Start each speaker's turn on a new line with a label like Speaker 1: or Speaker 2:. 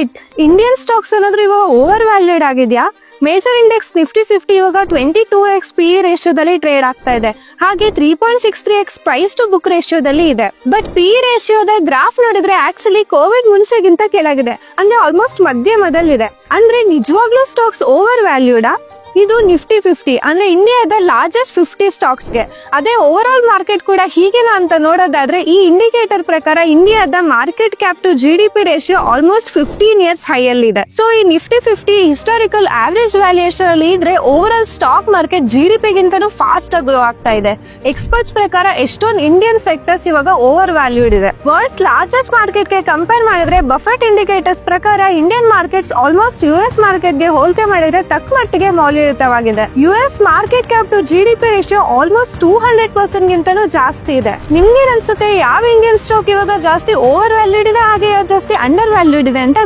Speaker 1: Wait, Indian stocks ಏನಾದ್ರೂ ಇವಾಗ over valued ಆಗಿದ್ಯಾ? ಮೇಜರ್ ಇಂಡೆಕ್ಸ್ ನಿಫ್ಟಿ 50 ಇವಾಗ 22x PE ರೇಷಿಯೋದಲ್ಲಿ ಟ್ರೇಡ್ ಆಗ್ತಾ ಇದೆ. ಹಾಗೆ 3.63x ಪ್ರೈಸ್ ಟು ಬುಕ್ ರೇಷಿಯೋದಲ್ಲಿ ಇದೆ. ಬಟ್ PE ರೇಷಿಯೋದ ಗ್ರಾಫ್ ನೋಡಿದ್ರೆ ಆಕ್ಚುಲಿ ಕೋವಿಡ್ ಮುಂಚೆಗಿಂತ ಕೆಳಗಿದೆ, ಅಂದ್ರೆ ಆಲ್ಮೋಸ್ಟ್ ಮಧ್ಯಮದಲ್ಲಿದೆ. ಅಂದ್ರೆ ನಿಜವಾಗ್ಲೂ ಸ್ಟಾಕ್ಸ್ ಓವರ್ ವ್ಯಾಲ್ಯೂಡಾ? ಇದು ನಿಫ್ಟಿ 50 ಅಂದ್ರೆ ಇಂಡಿಯಾದ ಲಾರ್ಜೆಸ್ಟ್ 50 ಸ್ಟಾಕ್ಸ್ ಗೆ. ಅದೇ ಓವರ್ ಆಲ್ ಮಾರ್ಕೆಟ್ ಕೂಡ ಹೀಗೇನಾ ಅಂತ ನೋಡೋದಾದ್ರೆ ಈ ಇಂಡಿಕೇಟರ್ ಪ್ರಕಾರ ಇಂಡಿಯಾದ market cap to GDP ratio almost 15 years high ಅಲ್ಲಿ ಇದೆ. ಸೊ ಈ ನಿಫ್ಟಿ 50 ಹಿಸ್ಟಾರಿಕಲ್ ಆವರೇಜ್ ವ್ಯಾಲ್ಯೂಯೇಷನ್ ಅಲ್ಲಿ ಇದ್ರೆ overall stock market GDP ಗಿಂತನೂ ಫಾಸ್ಟ್ ಆಗಿ ಗ್ರೋ ಆಗ್ತಾ ಇದೆ. ಎಕ್ಸ್ಪರ್ಟ್ಸ್ ಪ್ರಕಾರ ಎಷ್ಟೊಂದು ಇಂಡಿಯನ್ ಸೆಕ್ಟರ್ಸ್ ಇವಾಗ ಓವರ್ ವ್ಯಾಲ್ಯೂಡ್ ಇದೆ. ವರ್ಲ್ಡ್ಸ್ ಲಾರ್ಜೆಸ್ಟ್ ಮಾರ್ಕೆಟ್ ಗೆ ಕಂಪೇರ್ ಮಾಡಿದ್ರೆ ಬಫೆಟ್ ಇಂಡಿಕೇಟರ್ಸ್ ಪ್ರಕಾರ Indian markets almost US market ಗೆ ಹೋಲಿಕೆ ಮಾಡಿದ್ರೆ ತಕ್ಕ ಮಟ್ಟಿಗೆ ಮೌಲ್ಯಯುತವಾಗಿದೆ. US market cap to GDP ratio almost 200% ಗಿಂತನೂ ಜಾಸ್ತಿ ಇದೆ. ನಿಮ್ಗೆ ಅನ್ಸುತ್ತೆ ಯಾವ ಇಂಡಿಯನ್ ಸ್ಟಾಕ್ ಇವಾಗ ಜಾಸ್ತಿ ಓವರ್ ವ್ಯಾಲ್ಯೂಡ್ ಇದೆ, ಹಾಗೆ ಜಾಸ್ತಿ ಅಂಡರ್ ವ್ಯಾಲ್ಯೂಡ್ ಇದೆ ಅಂತ?